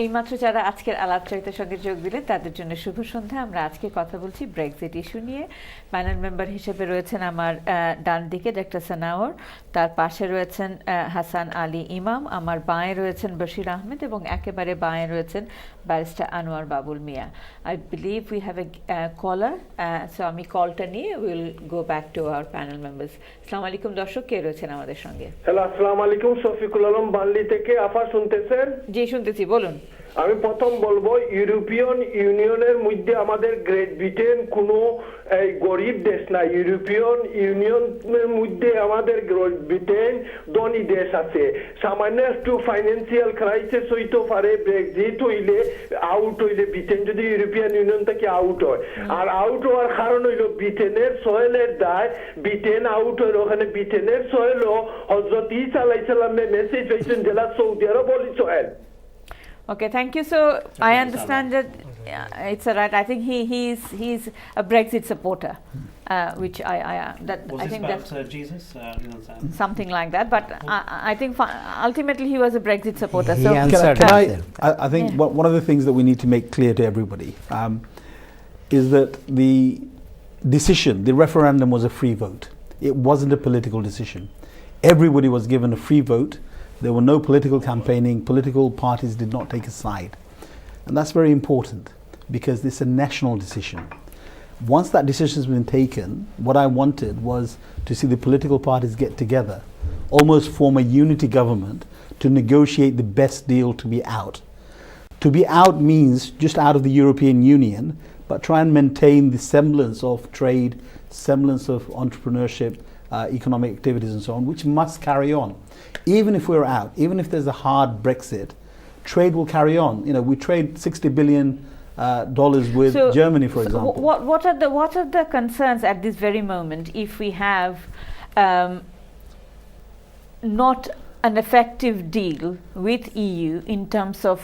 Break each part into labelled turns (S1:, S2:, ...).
S1: এইমাত্র যারা আজকের আলাপচারিতার সঙ্গে যোগ দিলেন তাদের জন্য শুভ সন্ধ্যা। আমরা আজকে কথা বলছি ব্রেক্সিট ইস্যু নিয়ে। প্যানেল মেম্বার হিসেবে রয়েছেন আমার ডান দিকে ডক্টর সানাওর, তার পাশে রয়েছেন হাসান আলী ইমাম, আমার বাঁয়ে রয়েছেন বশির আহমেদ এবং একেবারে বাঁয়ে রয়েছেন barrister Anwar Babul Mia. I believe we have a caller, so আমি কলটা নিয়ে will go back to our panel members. আসসালামু আলাইকুম দর্শক, কে রয়েছেন আমাদের সঙ্গে?
S2: হ্যালো, আসসালামু আলাইকুম। শফিকুল আলম বার্লি থেকে। আফা শুনতেছেন?
S1: জি শুনতেছি, বলুন।
S2: আমি প্রথম বলবো, ইউরোপিয়ান ইউনিয়নের মধ্যে আমাদের গ্রেট ব্রিটেন কোনো গরিব দেশ না। ইউরোপিয়ান ইউনিয়নের মধ্যে আমাদের গ্রেট ব্রিটেন ধনী দেশ আছে। সামান্য একটু ফাইন্যান্সিয়াল ক্রাইসিস হইতে পারে, ব্রেক্সিট হইলে, আউট হইলে, ব্রিটেন যদি ইউরোপিয়ান ইউনিয়ন থেকে আউট হয়, আর আউট হওয়ার কারণ হইল ব্রিটেনের সয়েলের দায়। ব্রিটেন আউট হইল, ওখানে ব্রিটেনের সয়েল হযরত ঈসা আলাইহিস সালামের মেসেজ হয়েছেন জেলা সৌদি আরব বলি soil.
S1: Okay, thank you. So I understand that it's right. I think he's a Brexit supporter, which I think that's
S3: Jesus,
S1: something like that. But I think ultimately he was a Brexit supporter.
S4: He
S1: So
S4: answered.
S5: I think one of the things that we need to make clear to everybody is that the decision, the referendum, was a free vote. It wasn't a political decision. Everybody was given a free vote. There were no political campaigning. Political parties did not take a side. And that's very important because it's a national decision. Once that decision has been taken, what I wanted was to see the political parties get together, almost form a unity government to negotiate the best deal to be out. To be out means just out of the European Union, but try and maintain the semblance of trade, semblance of entrepreneurship, economic activities and so on, which must carry on. Even if we're out, even if there's a hard Brexit, trade will carry on. You know, we trade $60 billion with Germany, for example.
S1: What are the concerns at this very moment if we have not an effective deal with EU in terms of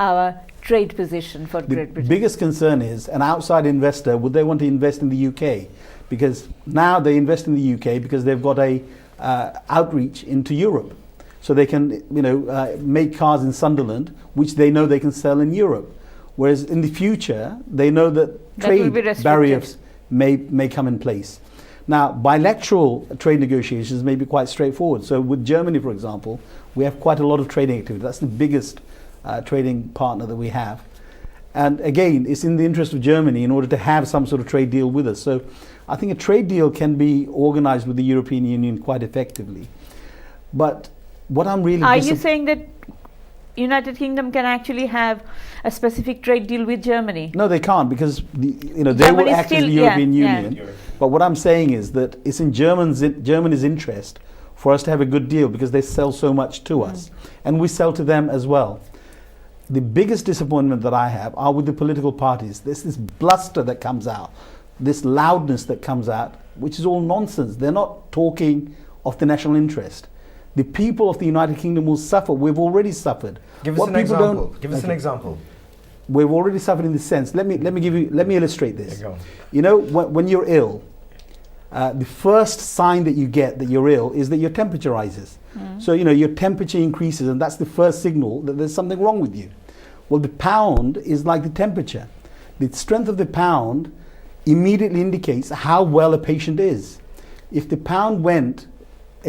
S1: our trade position for Great Britain?
S5: The biggest concern is an outside investor, would they want to invest in the UK? Because now they invest in the UK because they've got a outreach into Europe. So they can, make cars in Sunderland, which they know they can sell in Europe. Whereas in the future, they know that trade barriers may come in place. Now, bilateral trade negotiations may be quite straightforward. So with Germany, for example, we have quite a lot of trading activity. That's the biggest trading partner that we have. And again, it's in the interest of Germany in order to have some sort of trade deal with us. So I think a trade deal can be organized with the European Union quite effectively. But what I'm really...
S1: Are you saying that United Kingdom can actually have a specific trade deal with Germany?
S5: No, they can't because they will act as the European Union. But what I'm saying is that it's in Germany's interest for us to have a good deal because they sell so much to us. And we sell to them as well. The biggest disappointment that I have are with the political parties. There's this bluster that comes out, this loudness that comes out, which is all nonsense. They're not talking of the national interest. The people of the United Kingdom will suffer. We've already suffered.
S4: Give us an example. Give us an example.
S5: We've already suffered in this sense. Let me illustrate this. You know, when you're ill, the first sign that you get that you're ill is that your temperature rises. So, your temperature increases and that's the first signal that there's something wrong with you. Well, the pound is like the temperature. The strength of the pound immediately indicates how well a patient is. If the pound went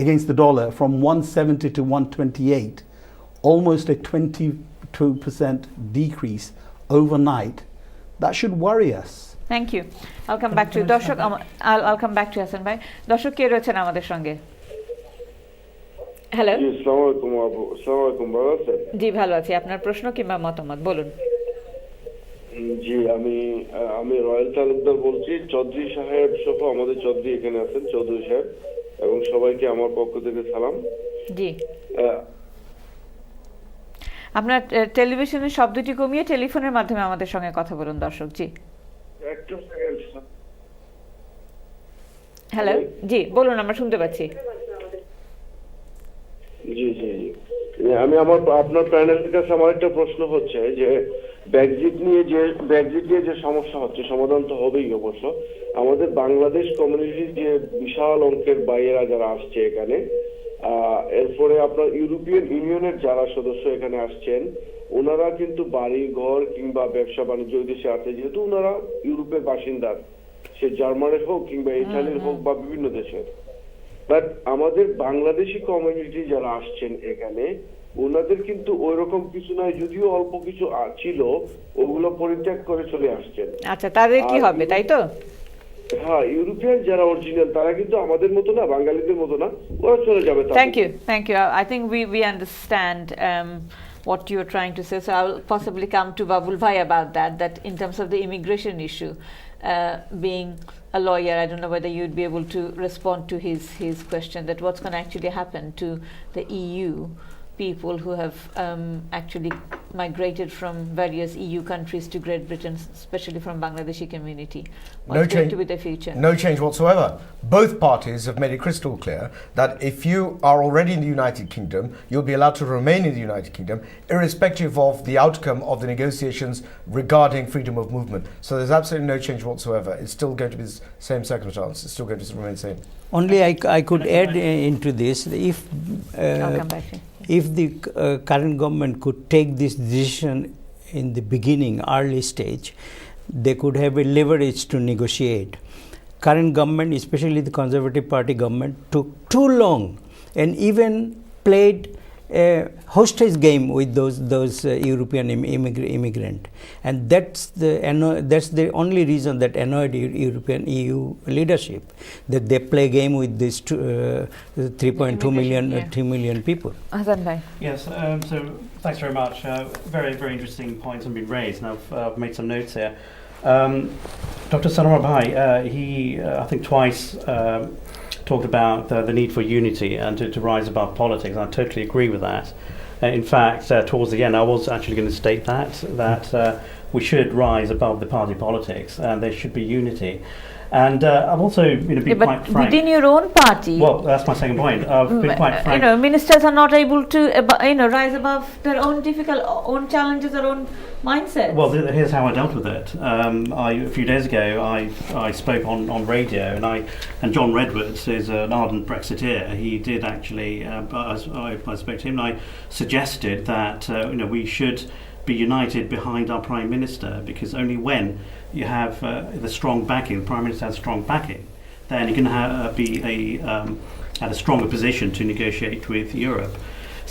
S5: against the dollar from 170 to 128, almost a 22% decrease overnight, that should worry us.
S1: Thank you. I'll come back to you. Darshak, I'll come back to Hasan bhai. Darshak কে রয়েছেন আমাদের সঙ্গে? Hello.
S2: জি, আসসালামু আলাইকুম আপু। আসসালামু আলাইকুম, ভালো আছেন?
S1: জি ভালো আছি। আপনার প্রশ্ন কিংবা মতামত বলুন।
S2: জি, আমি রয়্যাল তালুকদার বলছি। চৌধুরী সাহেব সহ আমাদের চৌধুরী এখানে আছেন, চৌধুরী সাহেব, এবং সবাইকে আমার পক্ষ থেকে সালাম।
S1: জি। আপনার টেলিভিশনের শব্দটি কমিয়ে টেলিফোনের মাধ্যমে আমাদের সঙ্গে কথা বলুন দর্শক। জি।
S2: একটু সেকেন্ড।
S1: হ্যালো, জি বলুন, আমরা শুনতে পাচ্ছি।
S2: জি জি জি, আমি আপনার প্যানেলের কাছে আমার একটা প্রশ্ন হচ্ছে যে ব্রেক্সিট নিয়ে যে সমস্যা হচ্ছে, সমাধান তো হবেই অবশ্য। আমাদের বাংলাদেশ কমিউনিটির যে বিশাল অঙ্কের বাইরেরা যারা আসছে এখানে, এরপরে আপনার ইউরোপিয়ান ইউনিয়নের যারা সদস্য এখানে আসছেন ওনারা কিন্তু বাড়ি ঘর কিংবা ব্যবসা বাণিজ্য দেশে আছে, যেহেতু ওনারা ইউরোপের বাসিন্দা, সে জার্মানের হোক কিংবা ইতালির হোক বা বিভিন্ন দেশের। বাট আমাদের বাংলাদেশি কমিউনিটি যারা আসছেন এখানে ওনাদের কিন্তু ওইরকম কিছু নাই, যদিও অল্প কিছু ছিল ওগুলো পরিত্যাগ করে চলে আসছেন।
S1: আচ্ছা, তাদের কি হবে, তাই তো?
S2: হ্যাঁ, ইউরোপিয়ান যারা অরিজিনাল তারা কিন্তু আমাদের মতো না, বাঙালিদের মতো না, ওরা চলে যাবে।
S1: Thank you. I think we understand what you're trying to say. So I'll possibly come to Babul Bhai about that in terms of the immigration issue. Being a lawyer, I don't know whether you'd be able to respond to his question, that what's going to actually happen to the EU people who have actually migrated from various EU countries to Great Britain, especially from Bangladeshi community. What's going to be the future?
S4: No change whatsoever. Both parties have made it crystal clear that if you are already in the United Kingdom, you'll be allowed to remain in the United Kingdom, irrespective of the outcome of the negotiations regarding freedom of movement. So there's absolutely no change whatsoever. It's still going to be the same circumstance. It's still going to remain the same.
S3: Only I could add into this,
S1: I'll come back to you.
S3: if the current government could take this decision in the beginning, early stage, they could have a leverage to negotiate. Current government, especially the Conservative Party government, took too long and even played a hostage game with those European immigrant, and that's the only reason that annoyed European EU leadership, that they play game with this 3.2 million, 3 million people.
S1: Hasan Bhai.
S6: Yes, so thanks very much. Very, very interesting points have been raised, and I've made some notes here. Dr. Sanwar Bhai, he I think twice talked about the need for unity and to rise above politics. I totally agree with that. In fact, towards the end, I was actually going to state that we should rise above the party politics and there should be unity. And I've also been quite frank.
S1: Within your own party,
S6: well, that's my second point. I've been quite frank.
S1: Ministers are not able to rise above their own own challenges or own mindsets.
S6: Well, here's how I dealt with it. A few days ago, I spoke on radio, and John Redwood is an ardent Brexiteer. He did actually. I spoke to him, and I suggested that we should be united behind our Prime Minister, because only when you have the strong backing, the Prime Minister has strong backing, then you can be at a stronger position to negotiate with Europe.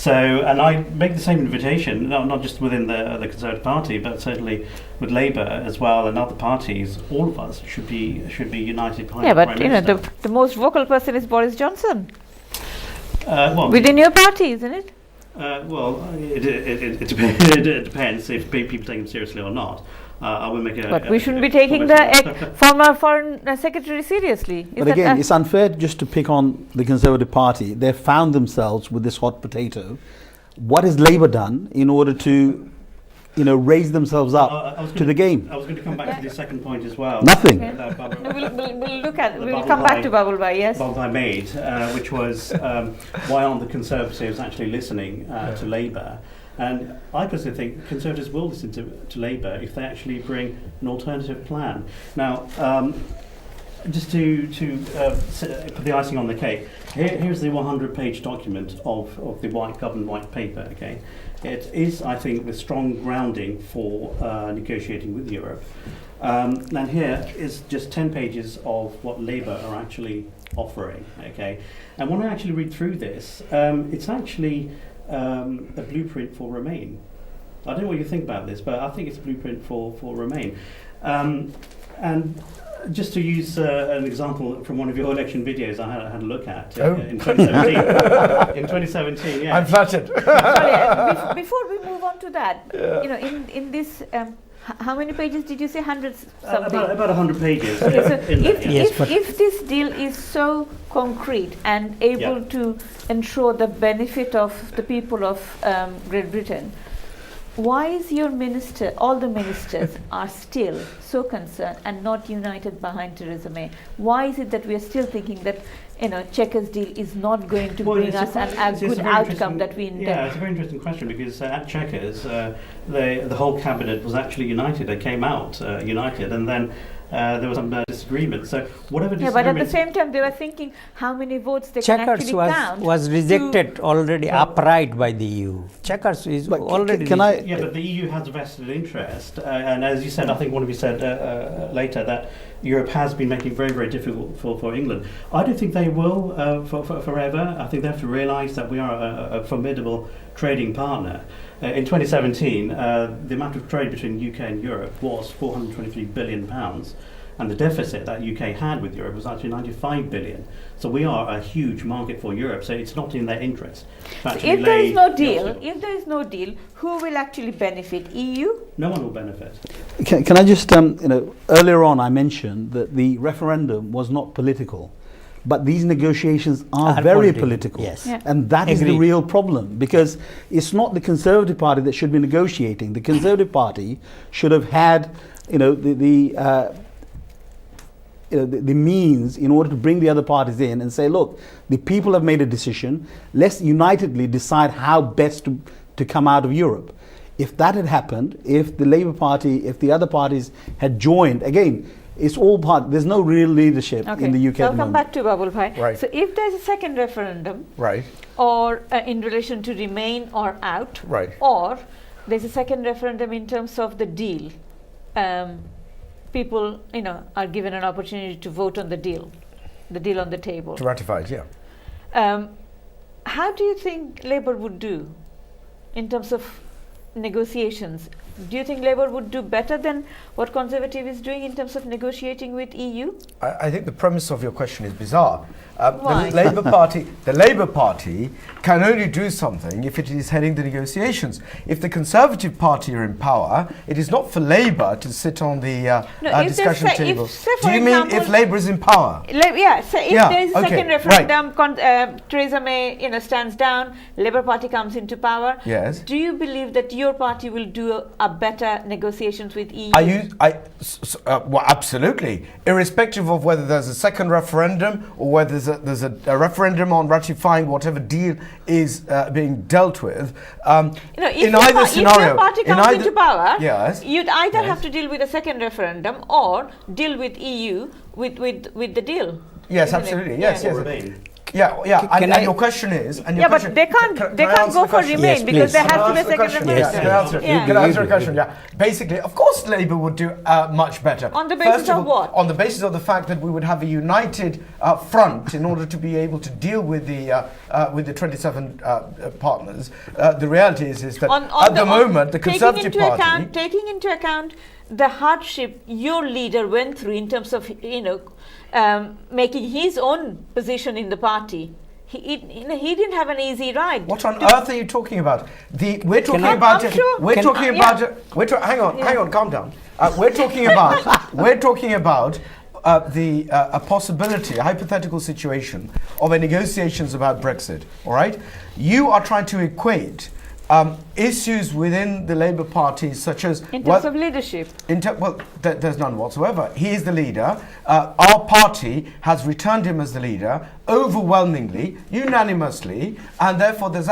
S6: So, and I make the same invitation, not just within the Conservative Party, but certainly with Labour as well and other parties. All of us should be united behind the Prime Minister.
S1: But the most vocal person is Boris Johnson.
S6: Well,
S1: within your party, isn't it?
S6: Well, it depends if people take him seriously or not. I will make
S1: But we shouldn't be taking the former foreign secretary seriously.
S5: But again, it's unfair just to pick on the Conservative Party. They've found themselves with this hot potato. What has Labour done in order to raise themselves up to the game?
S6: I was going to come back to the second point as well.
S5: Nothing.
S1: We'll look at it. We'll come back to Babul Bhai, yes.
S6: Babul Bhai made, which was why aren't the Conservatives actually listening to Labour? And I personally think Conservatives will listen to Labour if they actually bring an alternative plan. Now, just to put the icing on the cake, here's the 100-page document of the government white paper. Okay, it is, I think, the strong grounding for negotiating with Europe. And here is just 10 pages of what Labour are actually offering. Okay, and when I actually read through this, it's actually a blueprint for Remain. I don't know what you think about this, but I think it's a blueprint for Remain. And just to use an example from one of your election videos I had a look at in 2017. In 2017, yeah.
S4: I'm flattered.
S1: Sorry, before we move on to that, in this, how many pages did you say? Hundreds something?
S6: About 100 pages.
S1: Okay, so if this deal is so concrete and able to ensure the benefit of the people of Great Britain, why is your minister, all the ministers are still so concerned and not united behind Theresa May? Why is it that we are still thinking that Chequers deal is not going to bring us a good outcome that we intend?
S6: Yeah, it's a very interesting question, because at Chequers, the whole cabinet was actually united. They came out united, and then there was some disagreement. So whatever
S1: Yeah, but at the
S6: disagreement,
S1: same time, they were thinking how many votes they can
S3: Chequers
S1: actually count.
S3: was rejected already upright by the EU. Chequers is
S5: But
S3: already
S5: can I?
S6: yeah, but the EU has a vested interest, and as you said, I think one of you said later that Europe has been making it very, very difficult for England. I don't think they will for forever. I think they have to realise that we are a formidable trading partner. In 2017, the amount of trade between UK and Europe was £423 billion, and the deficit that UK had with Europe was actually 95 billion. So we are a huge market for Europe. So it's not in their interest. to actually
S1: If there
S6: lay
S1: is no
S6: the
S1: deal,
S6: obstacle.
S1: who will actually benefit? EU?
S6: No one will benefit.
S5: Can I just, earlier on I mentioned that the referendum was not political, but these negotiations are very political.
S3: Yes.
S1: Yeah.
S5: And that is the
S3: Agreed.
S5: real problem, because it's not the Conservative Party that should be negotiating. The Conservative Party should have had, the means in order to bring the other parties in and say, look, the people have made a decision, let's unitedly decide how best to come out of Europe. If that had happened, if the Labour Party, if the other parties had joined, again, it's all part, there's no real leadership in the UK
S1: So
S5: at
S1: I'll
S5: the
S1: come
S5: moment.
S1: back to Babul Bhai.
S4: Right.
S1: So if there's a second referendum,
S4: Right.
S1: or in relation to remain or out,
S4: Right.
S1: or there's a second referendum in terms of the deal, people are given an opportunity to vote on the deal on the table.
S4: To ratify it, yeah.
S1: How do you think Labour would do in terms of negotiations? Do you think Labour would do better than what Conservative is doing in terms of negotiating with EU?
S4: I think the premise of your question is bizarre.
S1: Why?
S4: The Labour Party can only do something if it is heading the negotiations. If the Conservative Party are in power, it is not for Labour to sit on the discussion table. Do you mean if Labour is in power?
S1: So if there is a second
S4: right.
S1: referendum, Theresa May stands down, Labour Party comes into power.
S4: Yes.
S1: Do you believe that your party will do a better negotiations with EU?
S4: Well, absolutely. Irrespective of whether there's a second referendum or whether there's a referendum on ratifying whatever deal is being dealt with.
S1: If
S4: in either scenario,
S1: if your party comes into power,
S4: yes,
S1: you'd either have to deal with a second referendum or deal with EU with the deal.
S4: Yes,
S1: isn't it?
S4: absolutely. Yes,
S1: Yeah.
S6: Or
S4: yes.
S6: remain.
S4: Yeah.
S3: Can
S4: And
S3: I-
S4: your question is,
S1: But they can't go for remain
S3: Yes,
S1: because there
S3: please.
S1: has to be a second referendum.
S3: Yes,
S4: Can I answer?
S1: Yeah.
S4: Can I answer a question? Yeah. Basically, of course, Labour would do much better.
S1: On the basis
S4: First
S1: of what?
S4: On the basis of the fact that we would have a united front in order to be able to deal with the 27 partners. The reality is that at the moment, the Conservative Party.
S1: Taking into account the hardship your leader went through in terms of making his own position in the party. He didn't have an easy ride.
S4: What on earth are you talking about? We're talking
S3: I-
S4: about.
S1: I'm sure-
S4: We're
S1: Can-
S4: talking
S1: yeah.
S4: about. Hang on, calm down. We're talking about. We're talking about a possibility, a hypothetical situation of a negotiations about Brexit. All right, you are trying to equate issues within the Labour Party, such as
S1: In terms of leadership.
S4: there's none whatsoever. He is the leader. Our party has returned him as the leader overwhelmingly, unanimously, and therefore there's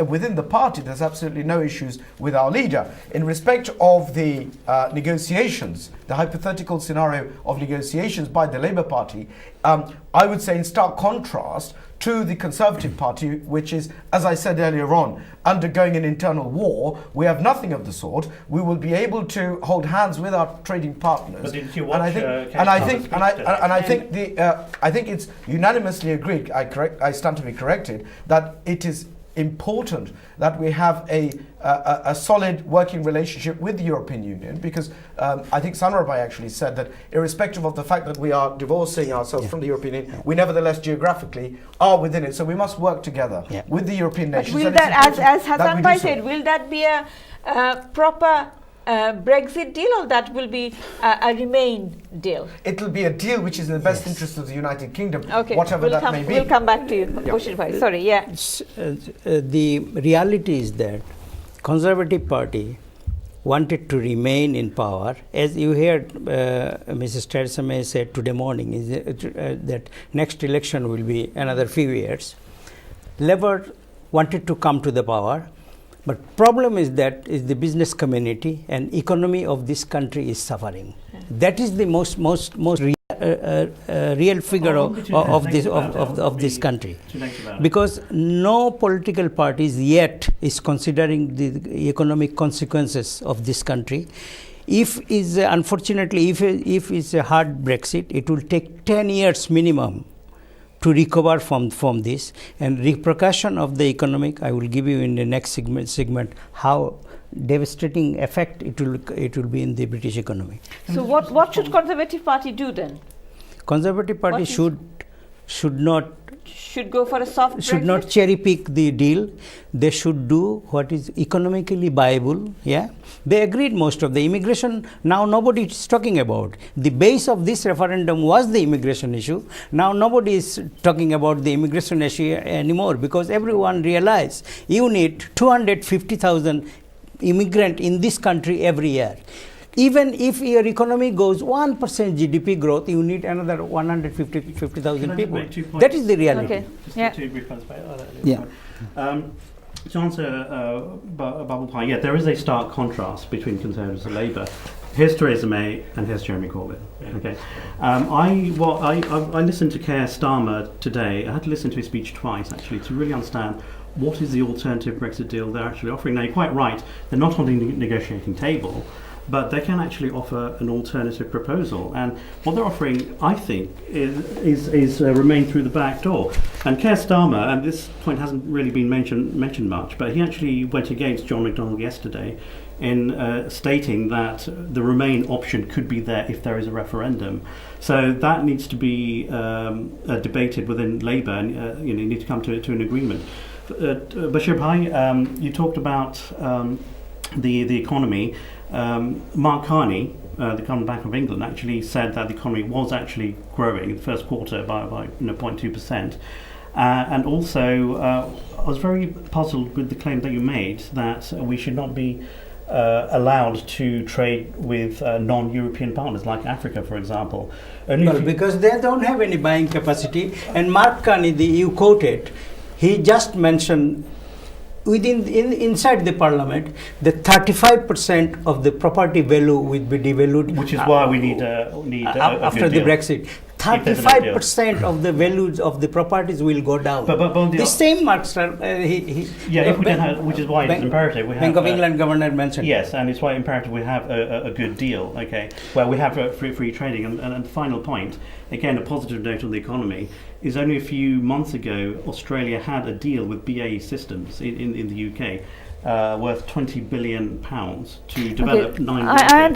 S4: within the party there's absolutely no issues with our leader. In respect of the negotiations, the hypothetical scenario of negotiations by the Labour Party, I would say in stark contrast to the Conservative Party, which is, as I said earlier on, undergoing an internal war. We have nothing of the sort. We will be able to hold hands with our trading partners.
S6: But didn't you
S4: And I
S6: watch,
S4: think,
S6: Keir
S4: and I
S6: Starmer's
S4: think,
S6: speech
S4: and I,
S6: today?
S4: and I think I think it's unanimously agreed. I stand to be corrected that it is important that we have a solid working relationship with the European Union, because I think Sanrabai actually said that irrespective of the fact that we are divorcing ourselves from the European Union, we nevertheless geographically are within it. So we must work together with the European
S1: But
S4: nations.
S1: will
S4: and it's
S1: that, as
S4: important that
S1: Hassan
S4: we
S1: Bhai
S4: do so.
S1: said, will that be a proper Brexit deal, or that will be a Remain deal?
S4: It will be a deal which is in the best interest of the United Kingdom,
S1: Okay,
S4: whatever that may be.
S1: We'll come back to you, Bashir Bhai. Sorry, yeah.
S3: The reality is that Conservative Party wanted to remain in power. As you heard Mrs. Theresa May said today morning, that next election will be another few years. Labour wanted to come to the power, But problem is that is the business community and economy of this country is suffering. That is the most real figure of this country, because no political parties yet is considering the economic consequences of this country. If is unfortunately if it's a hard Brexit, it will take 10 years minimum to recover from this, and repercussion of the economic I will give you in the next segment how devastating effect it will be in the British economy.
S1: So what should Conservative Party do then?
S3: Conservative Party should
S1: go for a soft
S3: should
S1: Brexit?
S3: not cherry pick the deal. They should do what is economically viable. Yeah, they agreed most of the immigration. Now nobody is talking about the base of this referendum was the immigration issue. Now nobody is talking about the immigration issue anymore, because everyone realize you need 250,000 immigrant in this country every year. Even if your economy goes 1% GDP growth, you need another 150,000 people. That is the reality.
S1: Okay.
S6: Just
S1: Yeah.
S6: two brief points about that.
S5: Yeah.
S6: To answer Bubble Pie, yeah, there is a stark contrast between Conservatives and Labour. Here's Theresa May and here's Jeremy Corbyn. Okay, I listened to Keir Starmer today. I had to listen to his speech twice actually to really understand what is the alternative Brexit deal they're actually offering. Now you're quite right; they're not on the negotiating table, but they can actually offer an alternative proposal. And what they're offering, I think, is remain through the back door. And Keir Starmer, and this point hasn't really been mentioned much, but he actually went against John McDonnell yesterday in stating that the Remain option could be there if there is a referendum. So that needs to be debated within Labour, and you need to come to an agreement. Bashir Bhai, you talked about the economy. Mark Carney, the Governor Bank of England, actually said that the economy was actually growing in the first quarter by 0.2%. And also, I was very puzzled with the claim that you made that we should not be allowed to trade with non-European partners like Africa, for example.
S3: Well, because they don't have any buying capacity. And Mark Carney, you quoted, he just mentioned inside the parliament, the 35% of the property value will be devalued.
S6: Which is why we need
S3: after the Brexit. 35% of the values of the properties will go down.
S6: But
S3: the same Mark
S6: which is why it's imperative. We have,
S3: Bank of England governor mentioned.
S6: Yes, and it's why imperative we have a good deal. Okay, where we have free trading. And the final point, again, a positive note on the economy, is only a few months ago Australia had a deal with BAE Systems in the UK. Worth £20 billion to develop 9
S1: I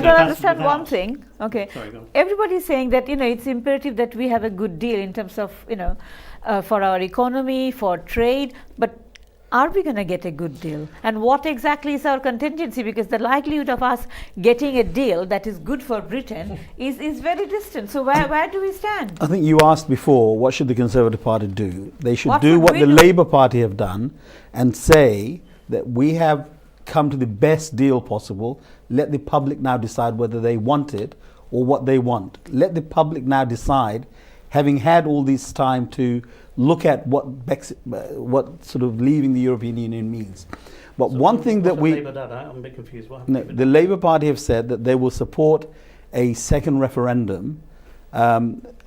S1: don't understand one thing. Okay,
S6: sorry, go on.
S1: Everybody's saying that it's imperative that we have a good deal in terms of for our economy, for trade, but are we going to get a good deal? And what exactly is our contingency? Because the likelihood of us getting a deal that is good for Britain is very distant. So where do we stand?
S5: I think you asked before, what should the Conservative Party do? They should
S1: What
S5: do
S1: would
S5: what
S1: we
S5: the
S1: do?
S5: Labour Party have done and say that we have come to the best deal possible. Let the public now decide whether they want it or what they want. Let the public now decide, having had all this time to look at what sort of leaving the European Union means. But one thing that we...
S6: I'm a bit confused.
S5: The Labour Party have said that they will support a second referendum.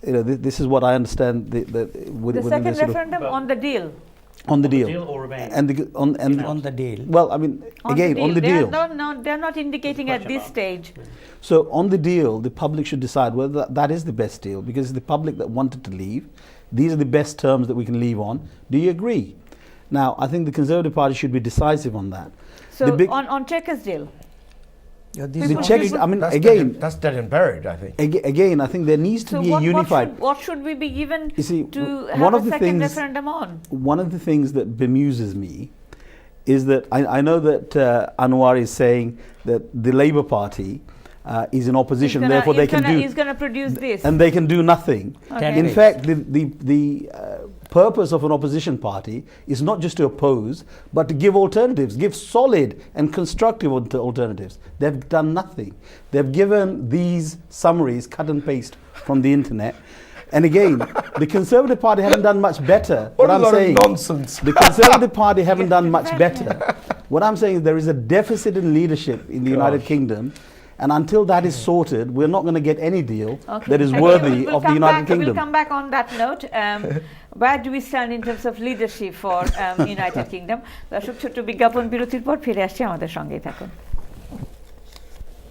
S5: This is what I understand.
S1: The second referendum on the deal.
S5: On the deal.
S6: Or Remain?
S3: On the deal.
S5: Well, I mean, on the deal.
S1: They're not indicating at this stage.
S5: So on the deal, the public should decide whether that is the best deal, because it's the public that wanted to leave. These are the best terms that we can leave on. Do you agree? Now, I think the Conservative Party should be decisive on that.
S1: So on Chequers deal.
S3: Yeah,
S5: The Czechs, I mean,
S4: that's dead and buried, I think.
S5: Again, I think there needs to be a unified...
S1: What should we be given to
S5: one
S1: have
S5: of
S1: a
S5: the
S1: second
S5: things-
S1: referendum on?
S5: One of the things that bemuses me is that I know that Anwar is saying that the Labour Party is in opposition, therefore they can do...
S1: He's going to produce this.
S5: And they can do nothing.
S1: Okay.
S5: In fact, the purpose of an opposition party is not just to oppose, but to give alternatives, give solid and constructive alternatives. They've done nothing. They've given these summaries, cut and paste from the internet. And again, the Conservative Party haven't done much better.
S4: What
S5: I'm
S4: a lot
S5: saying,
S4: of nonsense.
S5: the Conservative Party haven't done much better. What I'm saying is there is a deficit in leadership in the United Kingdom, and until that is sorted, we're not going to get any deal that is worthy of the United Kingdom.
S1: We'll come back on that note. Where do we stand in terms of leadership for United Kingdom? দর্শক, ছোট্ট বিজ্ঞাপন বিরতির পর ফিরে আসছি, আমাদের সঙ্গেই থাকুন।